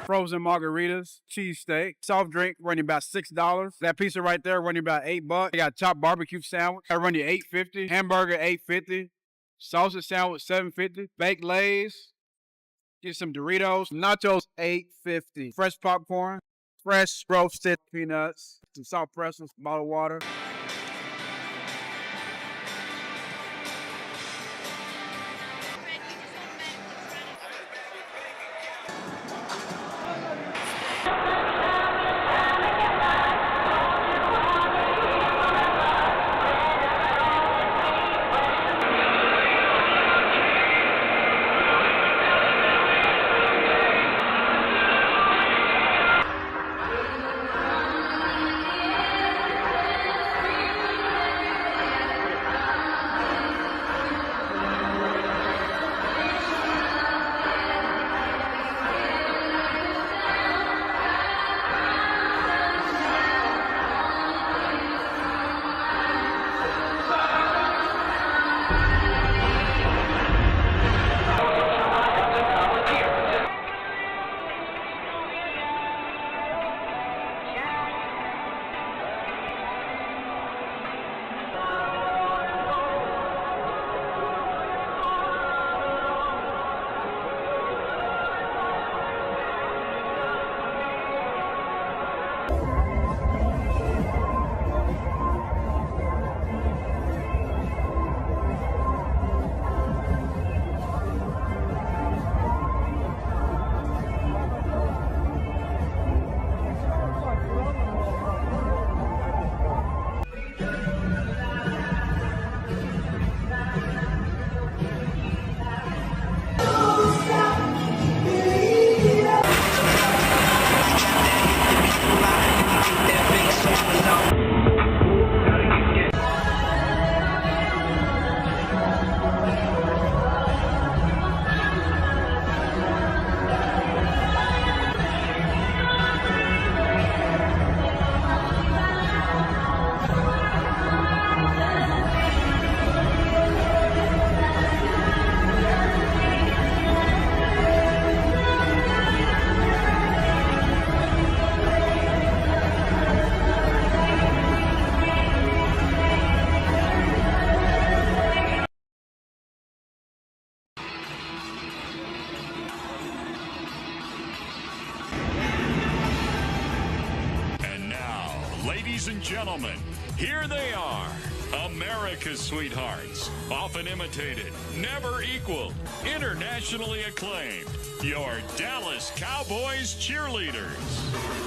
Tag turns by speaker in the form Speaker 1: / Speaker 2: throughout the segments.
Speaker 1: frozen margaritas, cheesesteak, soft drink running about $6. That pizza right there running about $8. You got chopped barbecue sandwich, I run you $8.50. Hamburger $8.50. Sausage sandwich $7.50. Baked Lays. Get some Doritos, nachos $8.50. Fresh popcorn, fresh roasted peanuts, some salt pretzels, bottled water.
Speaker 2: And now, ladies and gentlemen, here they are, America's sweethearts, often imitated, never equaled, internationally acclaimed, your Dallas Cowboys cheerleaders.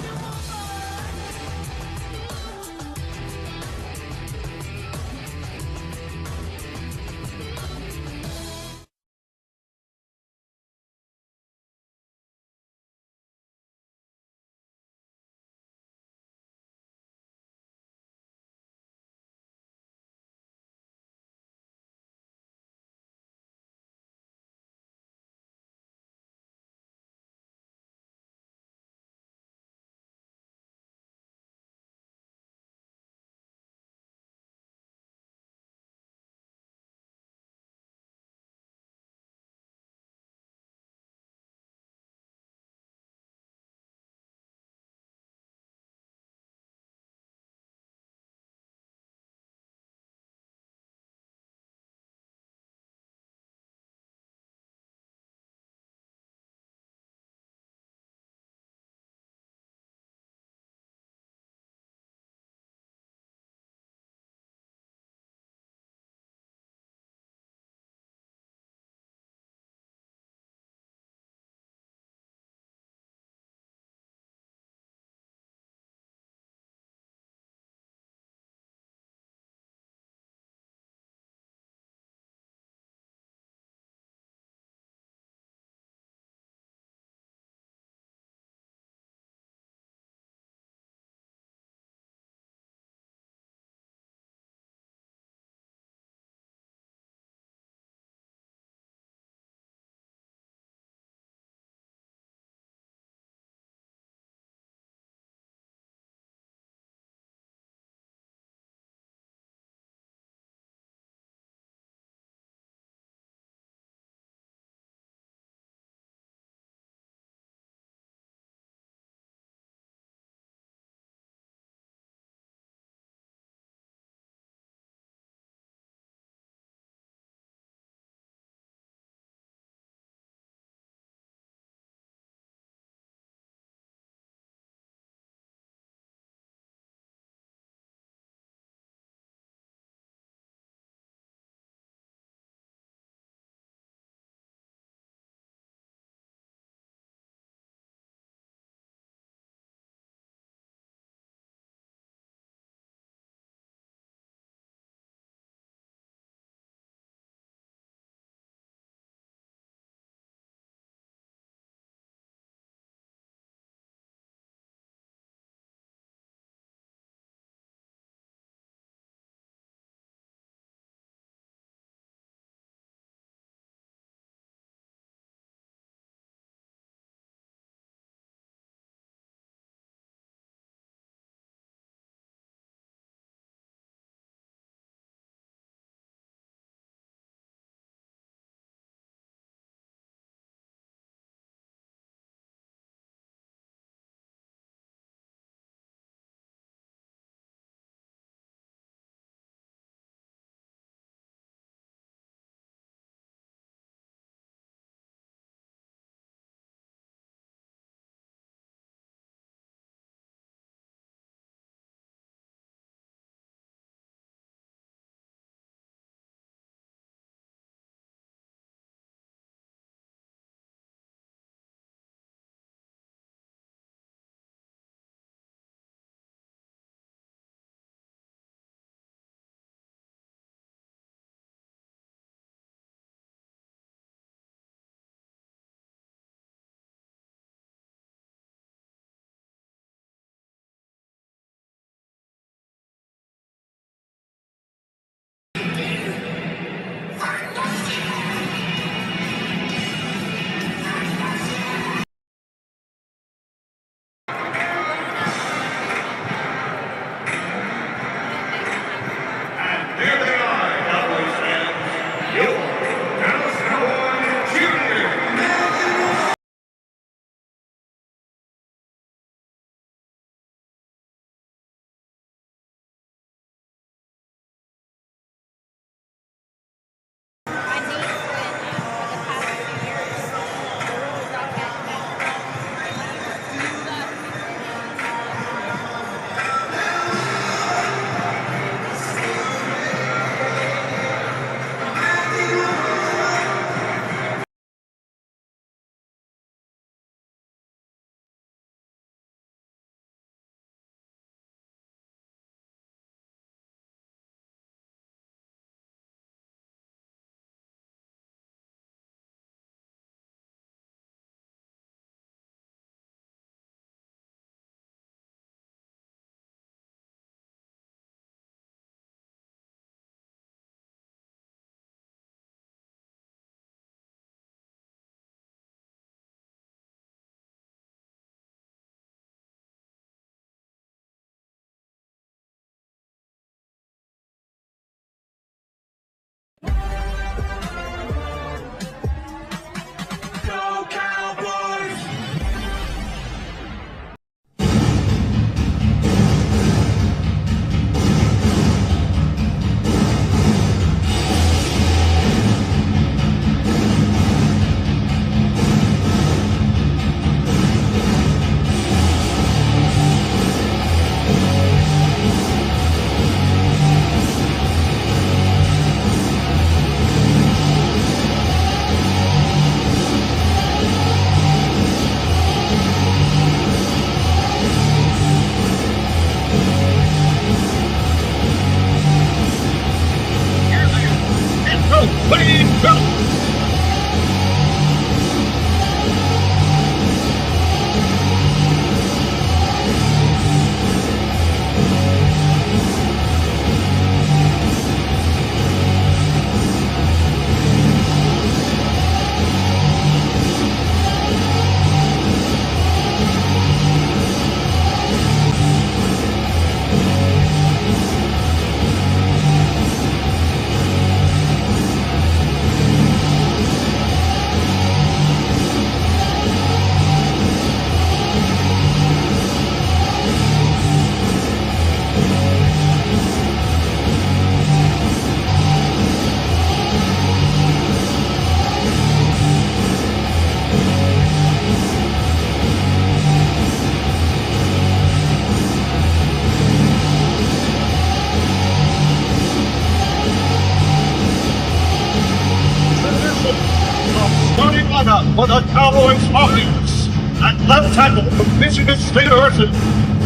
Speaker 3: for the Cowboys offense. At left tackle from Michigan State University,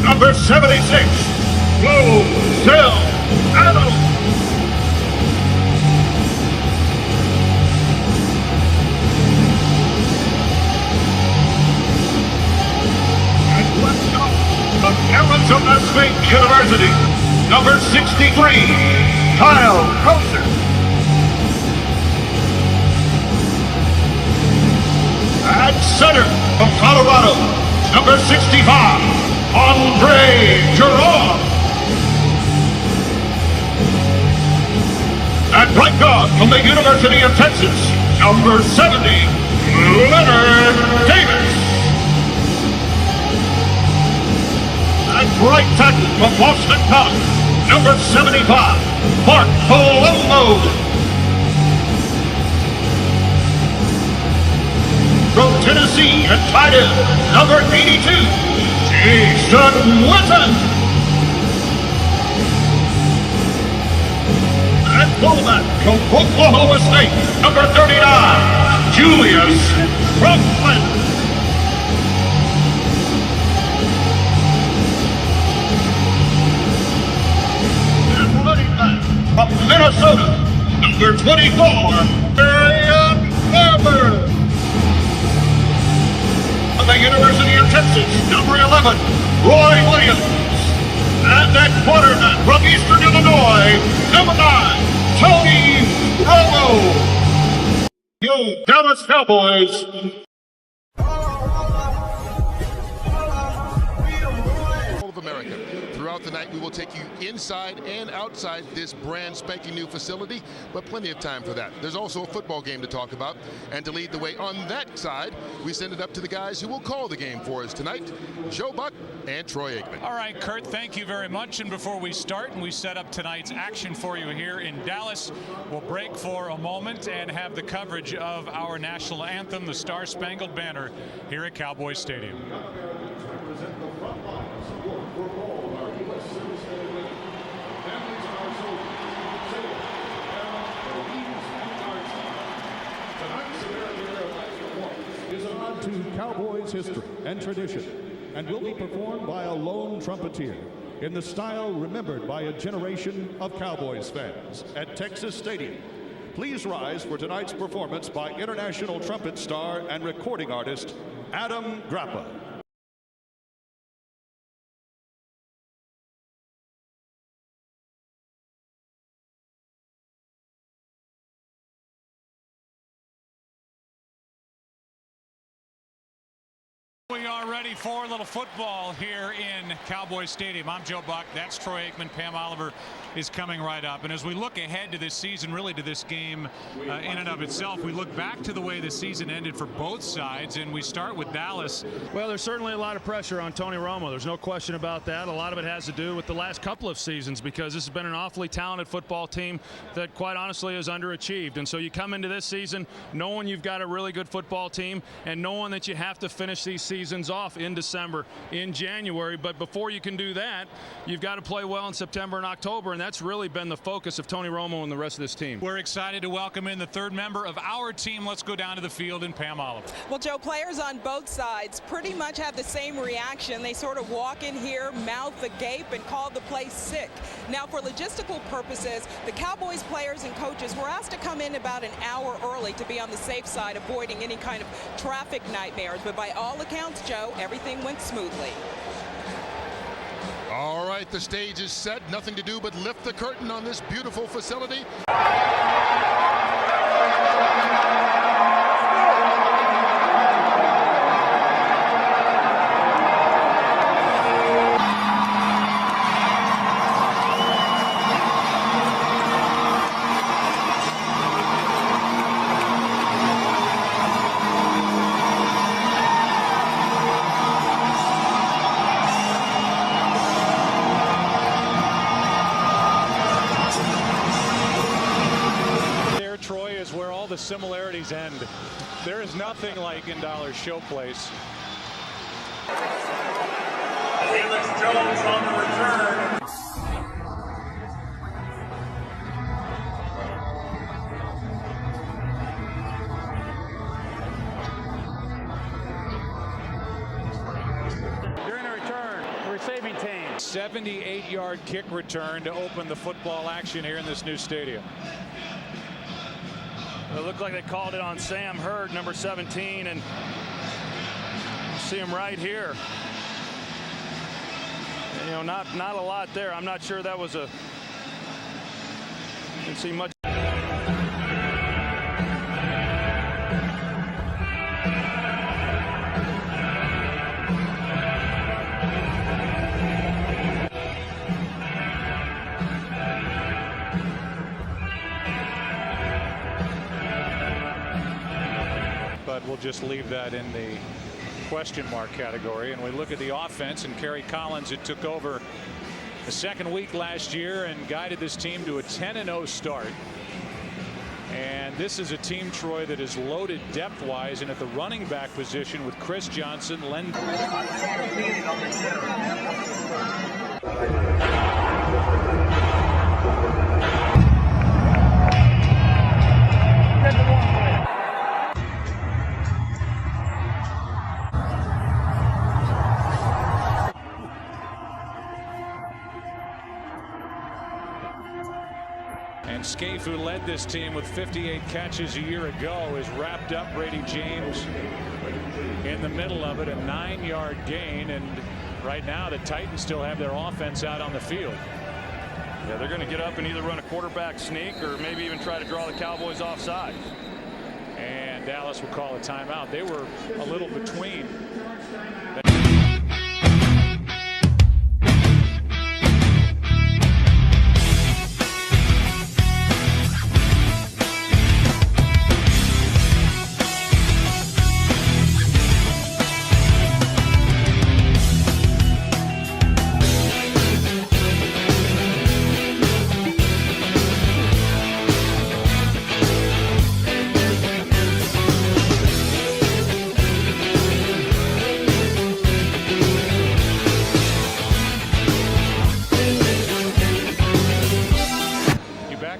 Speaker 3: number 76, Rosell Adams. At left guard from Arizona State University, number 63, Kyle Croser. At center from Colorado, number 65, Andre Giron. At right guard from the University of Texas, number 70, Leonard Davis. At right tackle from Boston College, number 75, Mark Colombo. From Tennessee at tight end, number 82, Jason Witten. And fullback from Oklahoma State, number 39, Julius Franklin. And running back from Minnesota, number 24, Marion Farmer. The University of Texas, number 11, Roy Williams. And that quarterback from Eastern Illinois, number 9, Tony Romo. You Dallas Cowboys.
Speaker 4: Of America. Throughout the night, we will take you inside and outside this brand spanking new facility, but plenty of time for that. There's also a football game to talk about, and to lead the way on that side, we send it up to the guys who will call the game for us tonight, Joe Buck and Troy Aikman.
Speaker 5: All right, Kurt, thank you very much. And before we start and we set up tonight's action for you here in Dallas, we'll break for a moment and have the coverage of our national anthem, the Star Spangled Banner, here at Cowboys Stadium.
Speaker 6: To Cowboys history and tradition, and will be performed by a lone trumpeter in the style remembered by a generation of Cowboys fans at Texas Stadium. Please rise for tonight's performance by international trumpet star and recording artist Adam Grappa.
Speaker 5: We are ready for a little football here in Cowboys Stadium. I'm Joe Buck. That's Troy Aikman. Pam Oliver is coming right up. And as we look ahead to this season, really to this game in and of itself, we look back to the way the season ended for both sides, and we start with Dallas.
Speaker 7: Well, there's certainly a lot of pressure on Tony Romo. There's no question about that. A lot of it has to do with the last couple of seasons, because this has been an awfully talented football team that, quite honestly, has underachieved. And so you come into this season knowing you've got a really good football team and knowing that you have to finish these seasons off in December, in January. But before you can do that, you've got to play well in September and October, and that's really been the focus of Tony Romo and the rest of this team.
Speaker 5: We're excited to welcome in the third member of our team. Let's go down to the field and Pam Oliver.
Speaker 8: Well, Joe, players on both sides pretty much have the same reaction. They sort of walk in here, mouth agape, and call the place sick. Now, for logistical purposes, the Cowboys players and coaches were asked to come in about an hour early to be on the safe side, avoiding any kind of traffic nightmares. But by all accounts, Joe, everything went smoothly.
Speaker 4: All right, the stage is set. Nothing to do but lift the curtain on this beautiful facility.
Speaker 9: The similarities end. There is nothing like Indollar's showplace.
Speaker 3: Felix Jones on the return.
Speaker 10: receiving team.
Speaker 9: 78-yard kick return to open the football action here in this new stadium.
Speaker 7: It looked like they called it on Sam Hurd, number 17, and you see him right here. You know, not a lot there. I'm not sure that was a. Didn't see much.
Speaker 9: But we'll just leave that in the question mark category. And we look at the offense, and Kerry Collins, who took over the second week last year and guided this team to a 10-0 start. And this is a team, Troy, that is loaded depth-wise, and at the running back position with Chris Johnson, Len. And Scaife, who led this team with 58 catches a year ago, is wrapped up Brady James in the middle of it, a 9-yard gain. And right now the Titans still have their offense out on the field.
Speaker 7: Yeah, they're going to get up and either run a quarterback sneak or maybe even try to draw the Cowboys offside.
Speaker 9: And Dallas will call a timeout. They were a little between.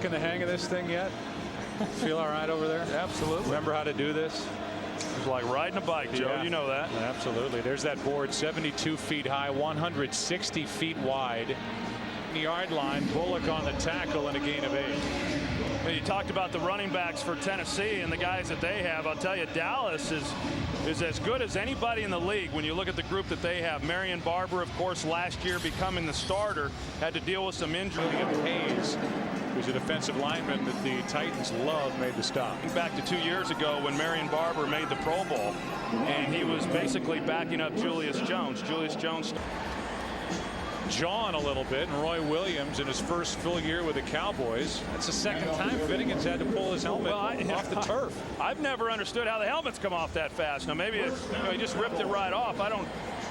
Speaker 9: In the hang of this thing yet? Feel all right over there?
Speaker 7: Absolutely.
Speaker 9: Remember how to do this?
Speaker 7: It's like riding a bike, Joe.
Speaker 9: Yeah.
Speaker 7: You know that.
Speaker 9: Absolutely. There's that board, 72 feet high, 160 feet wide. Yard line, Bullock on the tackle and a gain of 8.
Speaker 7: Well, you talked about the running backs for Tennessee and the guys that they have. I'll tell you, Dallas is as good as anybody in the league when you look at the group that they have. Marion Barber, of course, last year becoming the starter, had to deal with some injury.
Speaker 9: Hayes, who's a defensive lineman that the Titans love, made the stop.
Speaker 7: Back to 2 years ago when Marion Barber made the Pro Bowl, and he was basically backing up Julius Jones. Julius Jones
Speaker 9: John a little bit, and Roy Williams in his first full year with the Cowboys. That's the second time Finnegan's had to pull his helmet off the turf.
Speaker 7: I've never understood how the helmets come off that fast. Now maybe he just ripped it right off. I don't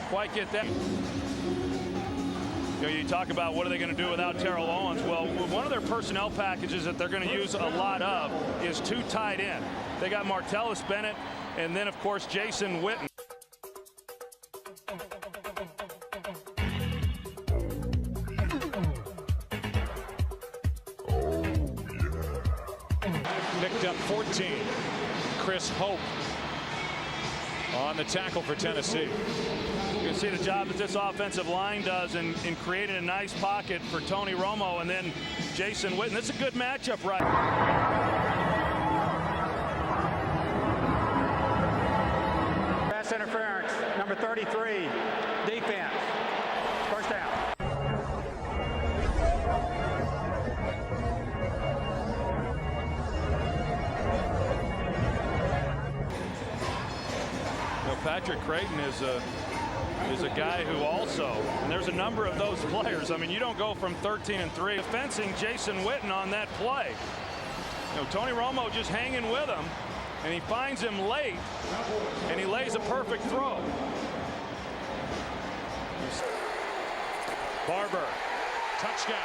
Speaker 7: quite get that. You talk about what are they going to do without Terrell Owens. Well, one of their personnel packages that they're going to use a lot of is 2 tight end. They got Martellus Bennett and then, of course, Jason Witten.
Speaker 9: Picked up 14. Chris Hope on the tackle for Tennessee.
Speaker 7: You can see the job that this offensive line does in creating a nice pocket for Tony Romo and then Jason Witten. That's a good matchup, right?
Speaker 10: Pass interference, number 33, defense. First down.
Speaker 7: Patrick Creighton is a guy who also, and there's a number of those players. I mean, you don't go from 13-3. Fencing Jason Witten on that play. Tony Romo just hanging with him, and he finds him late, and he lays a perfect throw.
Speaker 9: Barber, touchdown.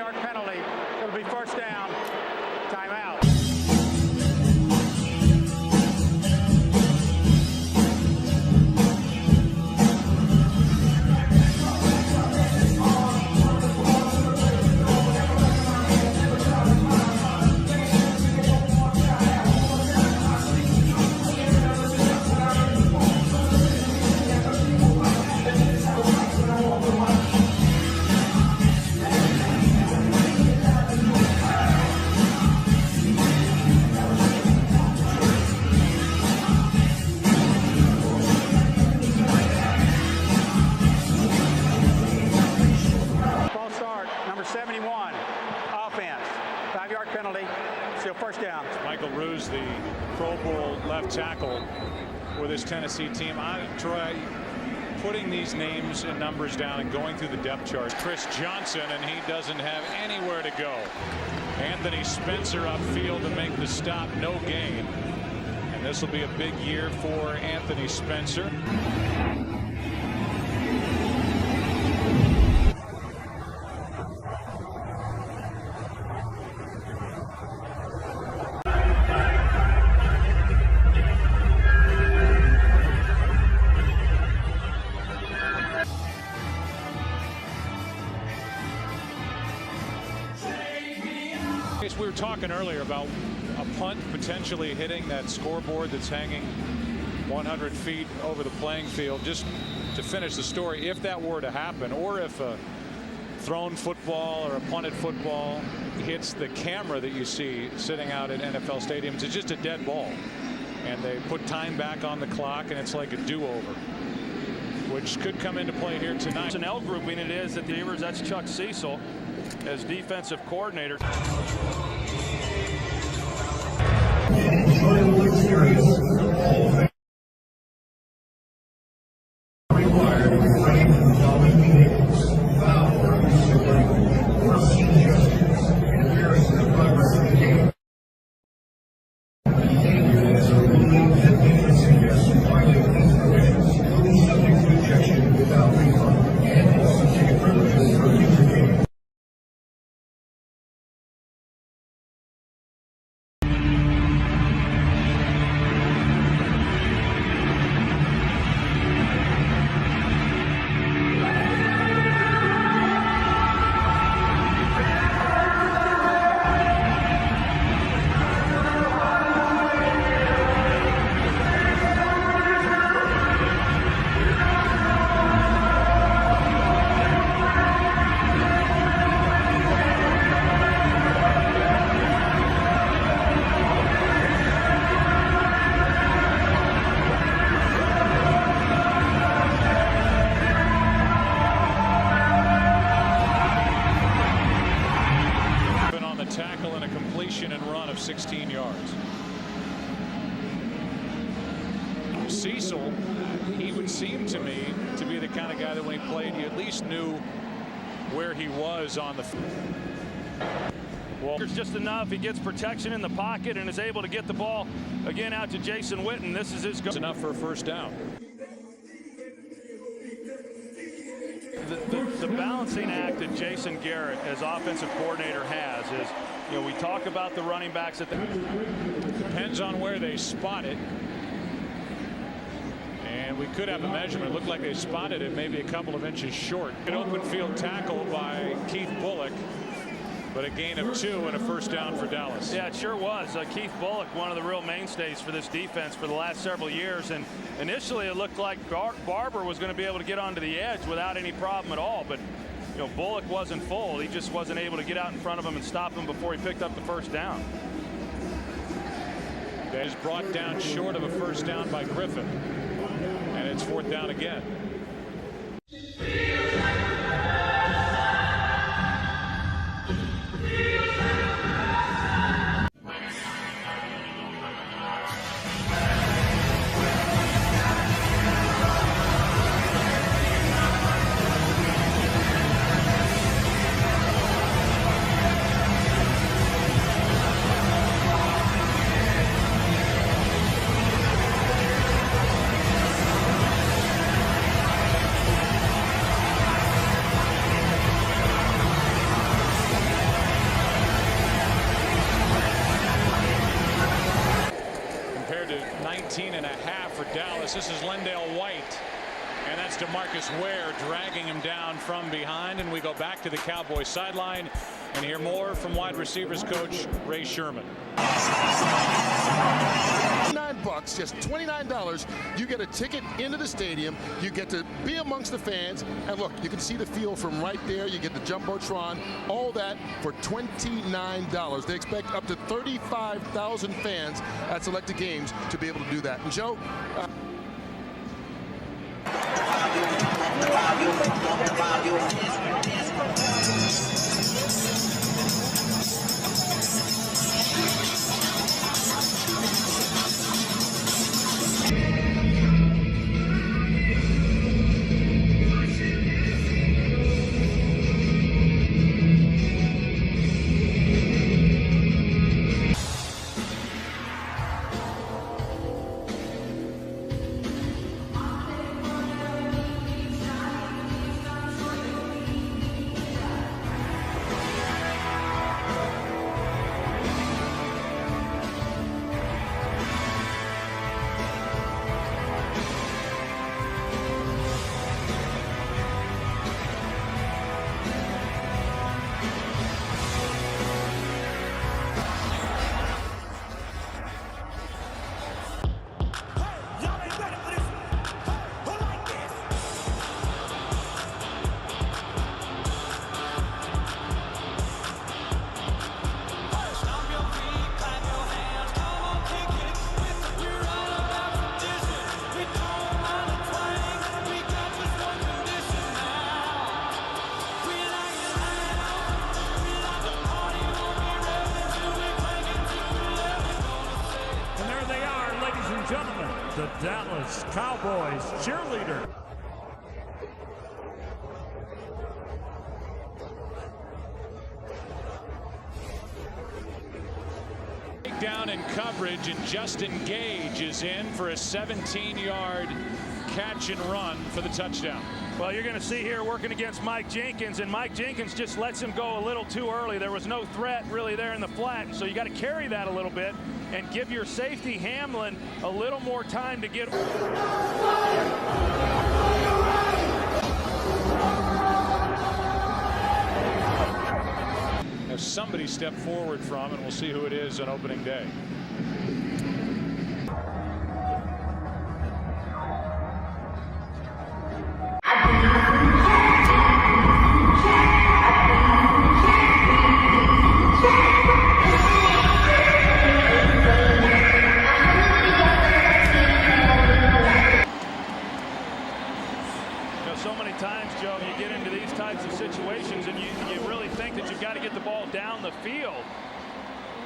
Speaker 10: 5-yard penalty. It'll be first down. Timeout. False start, number 71, offense. 5-yard penalty, still first down.
Speaker 9: Michael Ruse, the Pro Bowl left tackle for this Tennessee team. Troy, putting these names and numbers down and going through the depth chart. Chris Johnson, and he doesn't have anywhere to go. Anthony Spencer upfield to make the stop, no gain. And this will be a big year for Anthony Spencer. We were talking earlier about a punt potentially hitting that scoreboard that's hanging 100 feet over the playing field. Just to finish the story, if that were to happen, or if a thrown football or a punted football hits the camera that you see sitting out at NFL stadiums, it's just a dead ball. And they put time back on the clock, and it's like a do-over, which could come into play here tonight.
Speaker 7: Personnel grouping it is at the Beavers. That's Chuck Cecil as defensive coordinator.
Speaker 9: Tackle and a completion and run of 16 yards. Cecil, he would seem to me to be the kind of guy that when he played, you at least knew where he was on the field.
Speaker 7: Well, there's just enough. He gets protection in the pocket and is able to get the ball again out to Jason Witten. This is his goal.
Speaker 9: It's enough for a first down.
Speaker 7: The balancing act that Jason Garrett as offensive coordinator has is, you know, we talk about the running backs at the
Speaker 9: depends on where they spot it, and we could have a measurement. It looked like they spotted it maybe a couple of inches short. An open field tackle by Keith Bullock, but a gain of 2 and a first down for Dallas.
Speaker 7: Yeah, it sure was. Keith Bullock, one of the real mainstays for this defense for the last several years, and initially it looked like Barber was going to be able to get onto the edge without any problem at all, but you know, Bullock wasn't full. He just wasn't able to get out in front of him and stop him before he picked up the first down.
Speaker 9: That is brought down short of a first down by Griffin, and it's 4th down again.
Speaker 5: 17.5 for Dallas. This is Lendale White. And that's DeMarcus Ware dragging him down from behind. And we go back to the Cowboys sideline and hear more from wide receivers coach Ray Sherman.
Speaker 4: $9, just $29. You get a ticket into the stadium. You get to be amongst the fans. And look, you can see the field from right there. You get the Jumbotron, all that for $29. They expect up to 35,000 fans at selected games to be able to do that. And Joe,
Speaker 11: the Dallas Cowboys cheerleader.
Speaker 5: Down in coverage, and Justin Gage is in for a 17-yard catch and run for the touchdown.
Speaker 7: Well, you're going to see here working against Mike Jenkins, and Mike Jenkins just lets him go a little too early. There was no threat really there in the flat, so you got to carry that a little bit and give your safety Hamlin a little more time to get.
Speaker 5: Have somebody step forward from, and we'll see who it is on opening day.
Speaker 7: So many times, Joe, you get into these types of situations and you really think that you've got to get the ball down the field.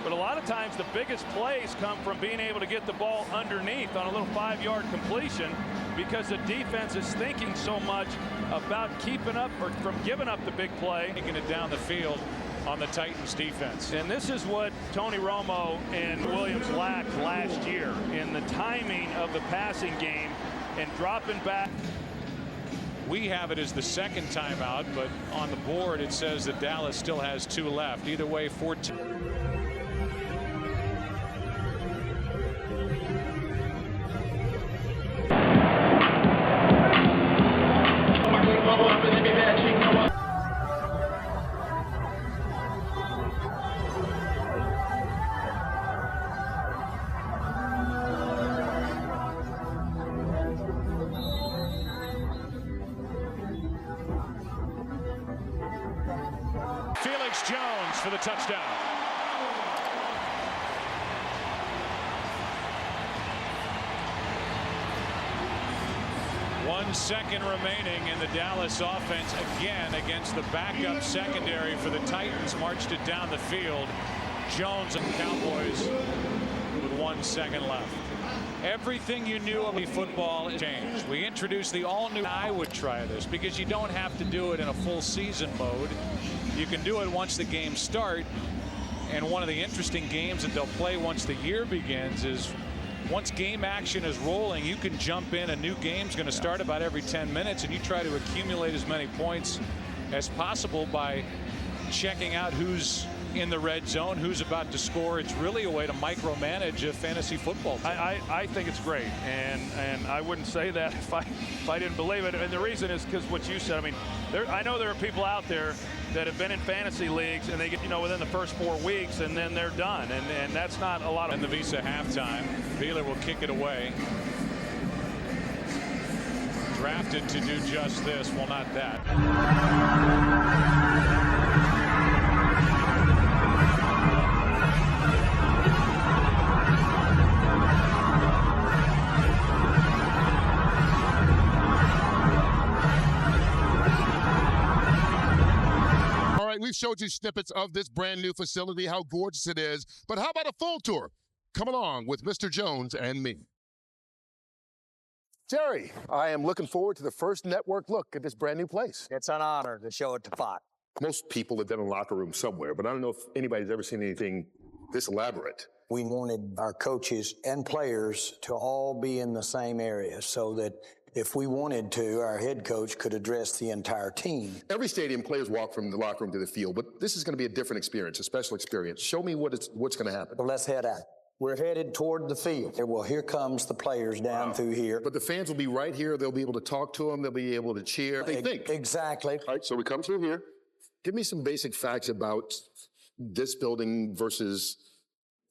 Speaker 7: But a lot of times the biggest plays come from being able to get the ball underneath on a little 5-yard completion, because the defense is thinking so much about keeping up or from giving up the big play.
Speaker 5: Taking it down the field on the Titans defense.
Speaker 7: And this is what Tony Romo and Williams lacked last year in the timing of the passing game and dropping back.
Speaker 5: We have it as the second timeout, but on the board it says that Dallas still has 2 left. Either way, 14. Felix Jones for the touchdown. One second remaining, in the Dallas offense again against the backup secondary for the Titans marched it down the field. Jones and Cowboys with 1 second left. Everything you knew of football has changed. We introduced the all-new. I would try this because you don't have to do it in a full season mode. You can do it once the games start. And one of the interesting games that they'll play once the year begins is once game action is rolling, you can jump in. A new game's going to start about every 10 minutes, and you try to accumulate as many points as possible by
Speaker 9: checking out who's in the red zone, who's about to score. It's really a way to micromanage a fantasy football team.
Speaker 7: I think it's great, and I wouldn't say that if I didn't believe it. And the reason is because what you said. I mean, I know there are people out there that have been in fantasy leagues and they get, within the first 4 weeks and then they're done, and that's not a lot of.
Speaker 9: And the Visa halftime, Wheeler will kick it away. Drafted to do just this, well, not that.
Speaker 4: All right, we've showed you snippets of this brand new facility, how gorgeous it is. But how about a full tour? Come along with Mr. Jones and me. Jerry, I am looking forward to the first network look at this brand new place.
Speaker 12: It's an honor to show it to Fox.
Speaker 4: Most people have been in a locker room somewhere, but I don't know if anybody's ever seen anything this elaborate.
Speaker 12: We wanted our coaches and players to all be in the same area so that if we wanted to, our head coach could address the entire team.
Speaker 4: Every stadium, players walk from the locker room to the field, but this is going to be a different experience, a special experience. Show me what's going to happen.
Speaker 12: Well, let's head out. We're headed toward the field. Well, here comes the players down through here.
Speaker 4: But the fans will be right here. They'll be able to talk to them. They'll be able to cheer. They think.
Speaker 12: Exactly.
Speaker 4: All right, so we come through here. Give me some basic facts about this building versus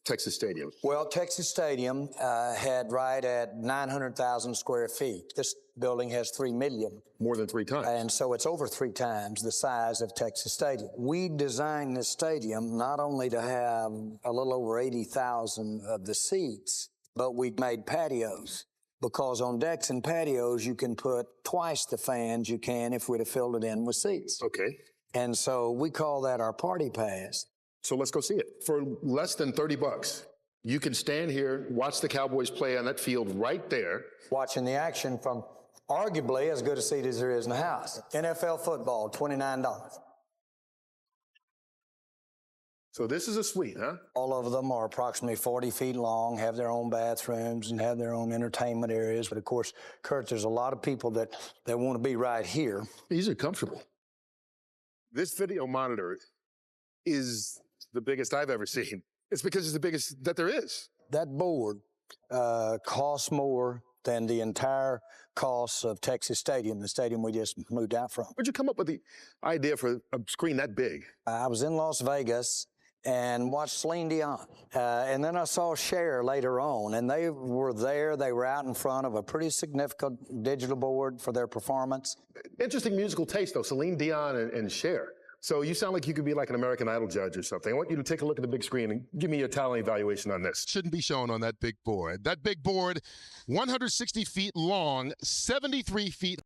Speaker 4: Texas Stadium.
Speaker 12: Well, Texas Stadium had right at 900,000 square feet. This building has 3 million.
Speaker 4: More than 3 times.
Speaker 12: And so it's over 3 times the size of Texas Stadium. We designed this stadium not only to have a little over 80,000 of the seats, but we made patios. Because on decks and patios, you can put twice the fans you can if we'd have filled it in with seats.
Speaker 4: Okay.
Speaker 12: And so we call that our party pass.
Speaker 4: So let's go see it. For less than $30, you can stand here, watch the Cowboys play on that field right there.
Speaker 12: Watching the action from arguably as good a seat as there is in the house. NFL football, $29.
Speaker 4: So this is a suite, huh?
Speaker 12: All of them are approximately 40 feet long, have their own bathrooms, and have their own entertainment areas. But of course, Kurt, there's a lot of people that want to be right here.
Speaker 4: These are comfortable. This video monitor is the biggest I've ever seen. It's because it's the biggest that there is.
Speaker 12: That board costs more than the entire cost of Texas Stadium, the stadium we just moved out from.
Speaker 4: Where'd you come up with the idea for a screen that big?
Speaker 12: I was in Las Vegas and watched Celine Dion. And then I saw Cher later on, and they were there. They were out in front of a pretty significant digital board for their performance.
Speaker 4: Interesting musical taste, though, Celine Dion and Cher. So you sound like you could be like an American Idol judge or something. I want you to take a look at the big screen and give me your talent evaluation on this. Shouldn't be shown on that big board. That big board, 160 feet long, 73 feet.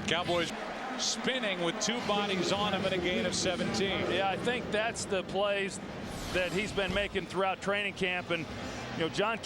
Speaker 9: Cowboys spinning with 2 bodies on him in a gain of 17.
Speaker 7: Yeah, I think that's the plays that he's been making throughout training camp. And, John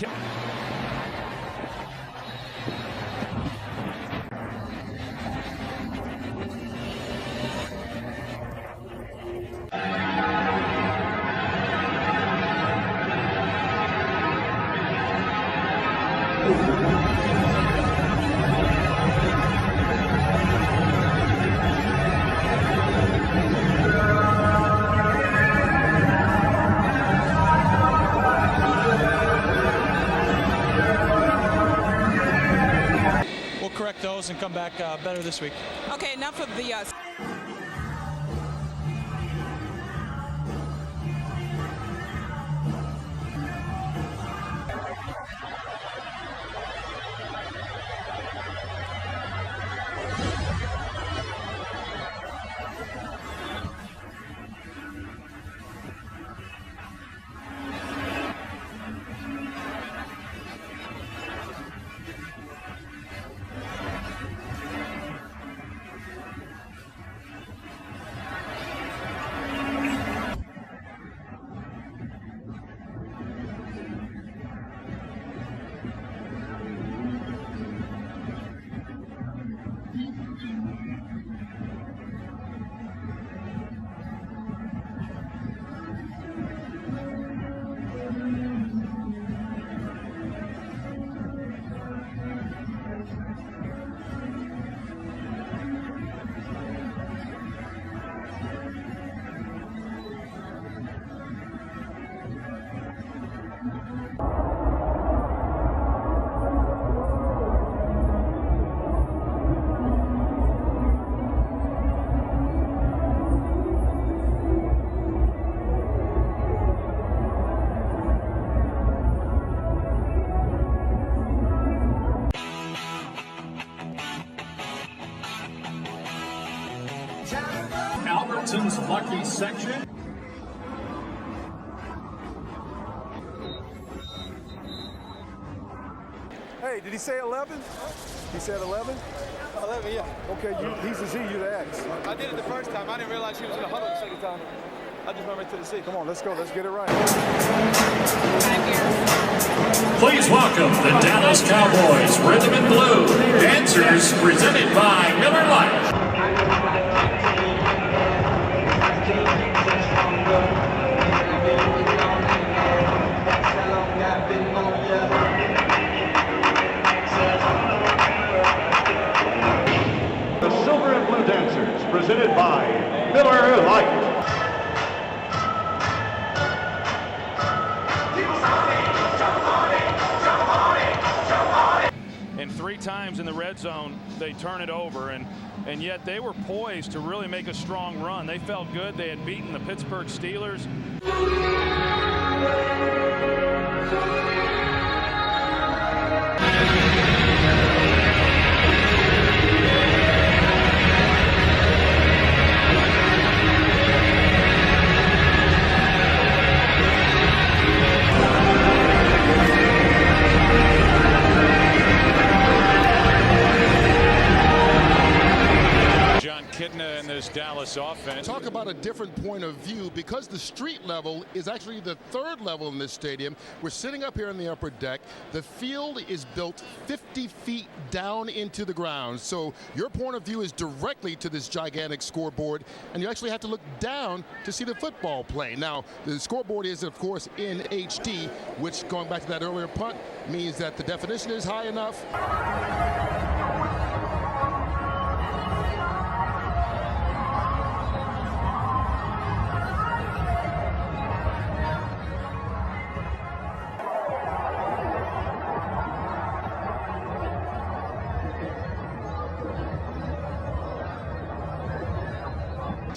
Speaker 13: We'll correct those and come back better this week.
Speaker 8: Okay, enough of the
Speaker 11: Albertson's lucky section.
Speaker 14: Hey, did he say 11? He said 11? 11, yeah. Okay, he's the Z, you the X. I did it the first time. I didn't realize he was in the huddle the second time. I just went right to the Z. Come on, let's go. Let's get it right.
Speaker 11: Please welcome the Dallas Cowboys Rhythm and Blue dancers presented by Miller Lite.
Speaker 6: The Silver and Blue Dancers, presented by Miller Lite.
Speaker 7: And 3 times in the red zone, they turn it over, and yet they were poised to really make a strong run. They felt good. They had beaten the Pittsburgh Steelers.
Speaker 9: In this Dallas offense.
Speaker 4: Talk about a different point of view, because the street level is actually the 3rd level in this stadium. We're sitting up here in the upper deck. The field is built 50 feet down into the ground, so your point of view is directly to this gigantic scoreboard, and you actually have to look down to see the football play. Now, the scoreboard is, of course, in HD, which, going back to that earlier punt, means that the definition is high enough.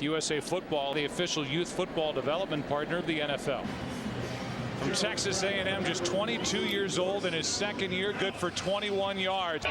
Speaker 9: USA Football, the official youth football development partner of the NFL. From Texas A&M, just 22 years old in his 2nd year, good for 21 yards.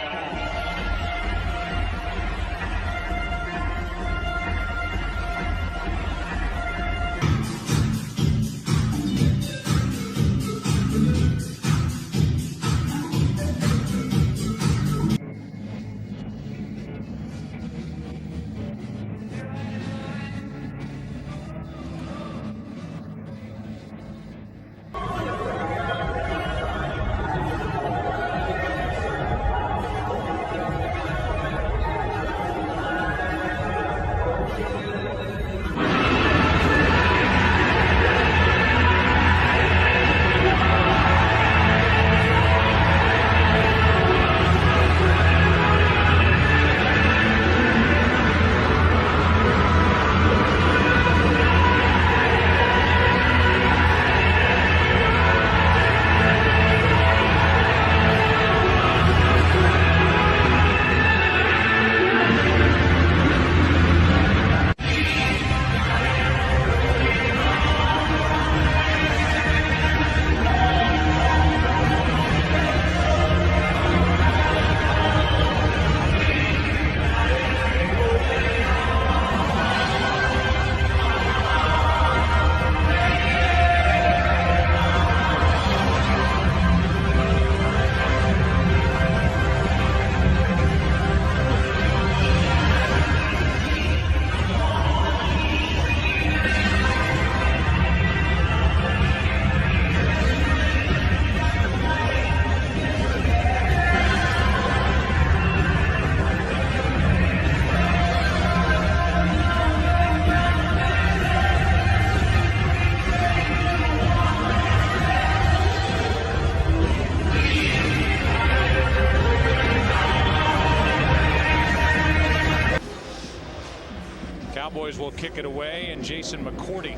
Speaker 9: Cowboys will kick it away, and Jason McCourty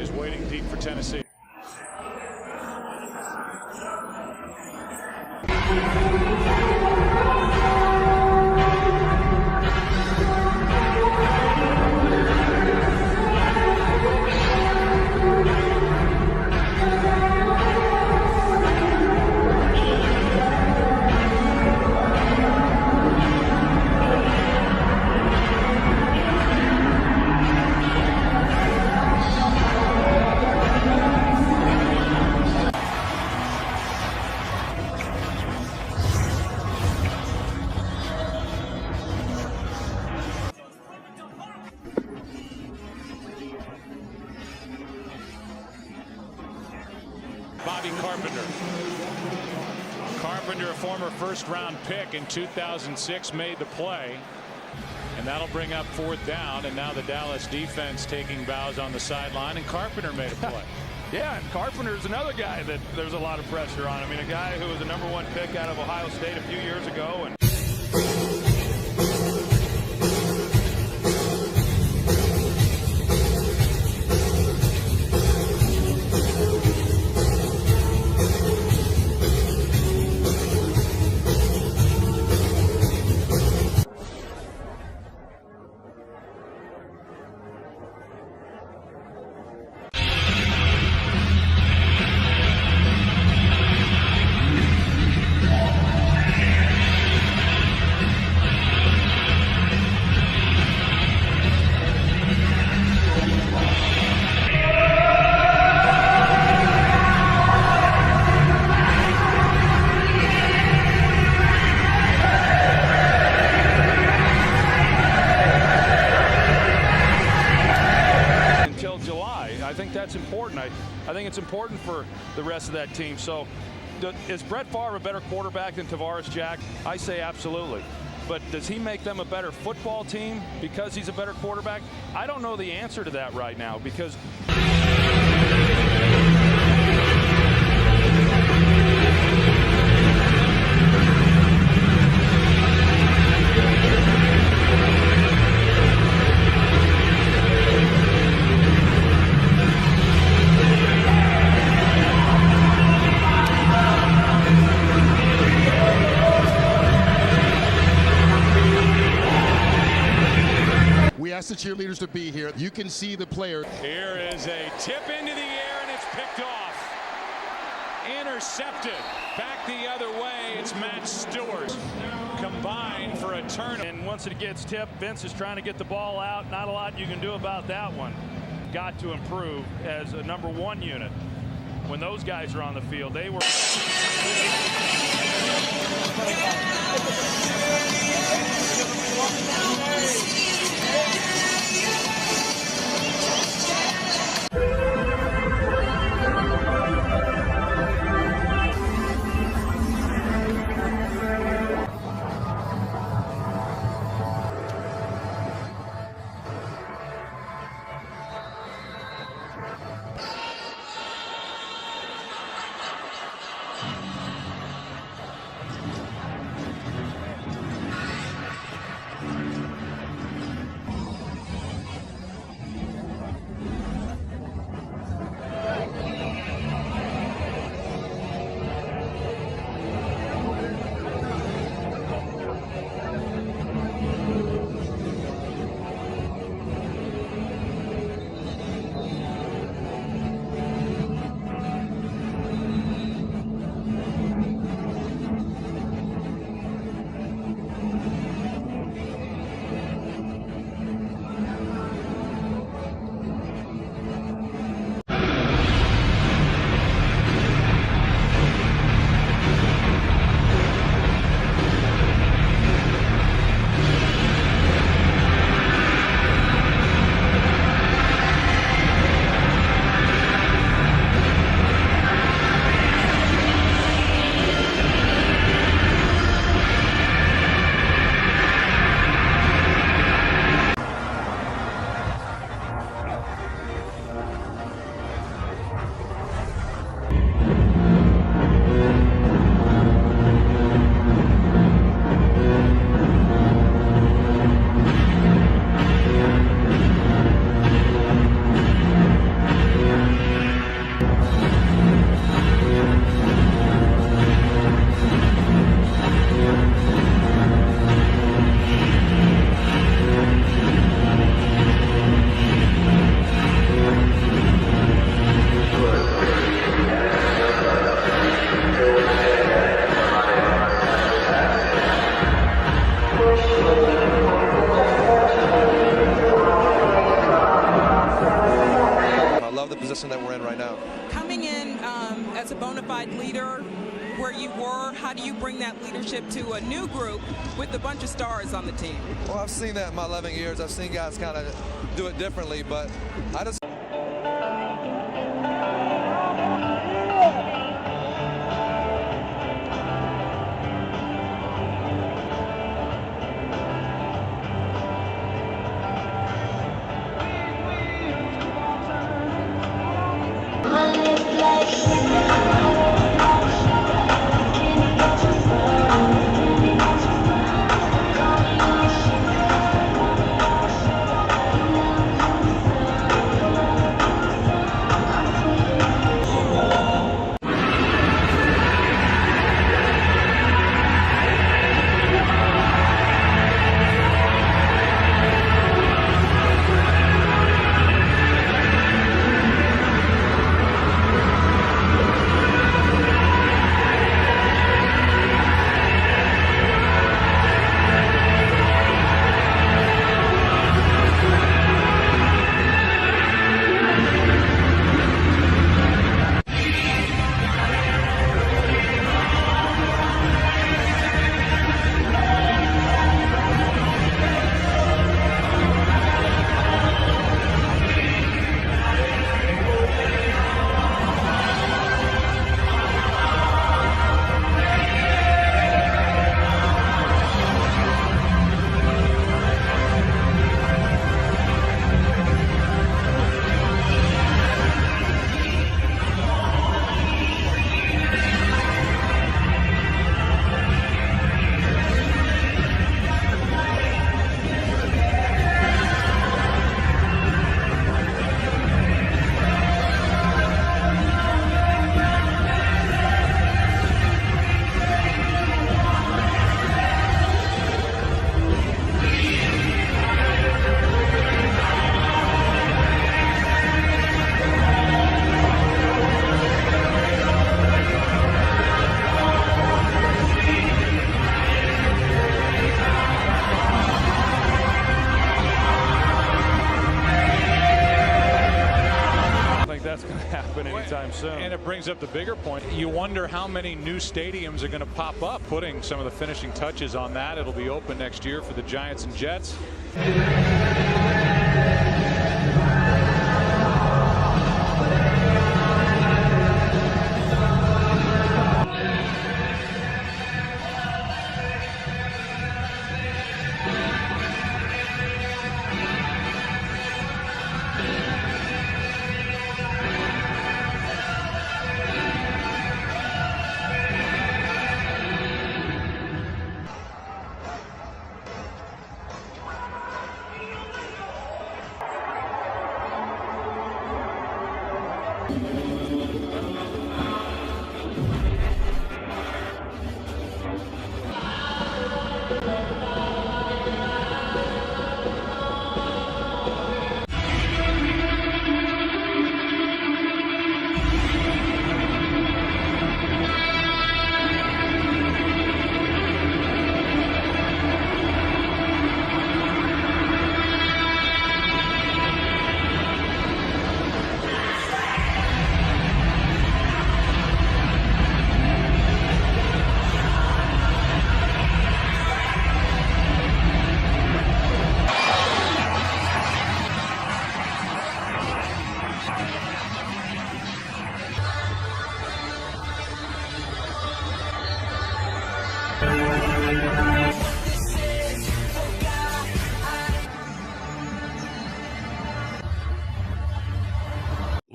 Speaker 9: is waiting deep for Tennessee. Bobby Carpenter. Carpenter, a former first-round pick in 2006, made the play. And that'll bring up 4th down. And now the Dallas defense taking bows on the sideline. And Carpenter made a play.
Speaker 7: Yeah, and Carpenter's another guy that there's a lot of pressure on. I mean, a guy who was a #1 pick out of Ohio State a few years ago. And that's important. I think it's important for the rest of that team. So is Brett Favre a better quarterback than Tavares Jack? I say absolutely. But does he make them a better football team because he's a better quarterback? I don't know the answer to that right now because
Speaker 4: ask the cheerleaders to be here. You can see the player.
Speaker 9: Here is a tip into the air, and it's picked off. Intercepted. Back the other way, it's Matt Stewart. Combined for a turn.
Speaker 7: And once it gets tipped, Vince is trying to get the ball out. Not a lot you can do about that one. Got to improve as a #1 unit. When those guys are on the field, they were...
Speaker 8: unified leader where you were? How do you bring that leadership to a new group with a bunch of stars on the team?
Speaker 15: Well, I've seen that in my 11 years. I've seen guys kind of do it differently, but I just...
Speaker 9: Soon. And it brings up the bigger point. You wonder how many new stadiums are going to pop up, putting some of the finishing touches on that. It'll be open next year for the Giants and Jets.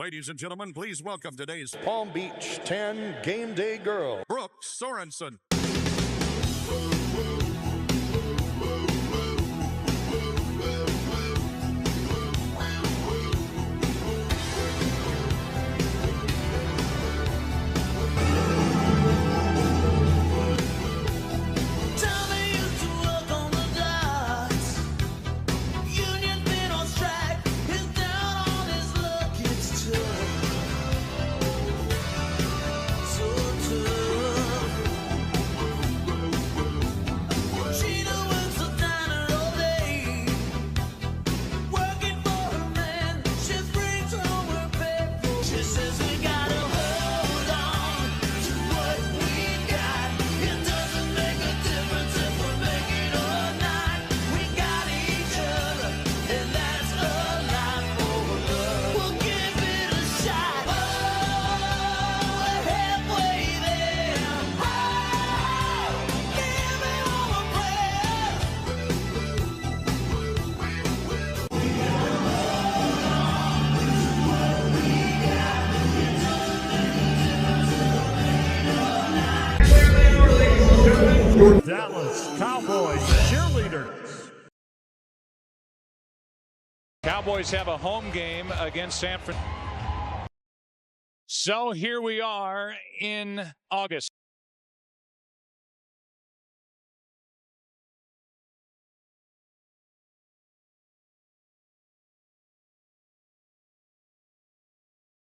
Speaker 3: Ladies and gentlemen, please welcome today's
Speaker 6: Palm Beach 10 Game Day Girl,
Speaker 3: Brooke Sorensen.
Speaker 11: your Dallas Cowboys cheerleaders.
Speaker 9: Cowboys have a home game against San Francisco. So here we are in August.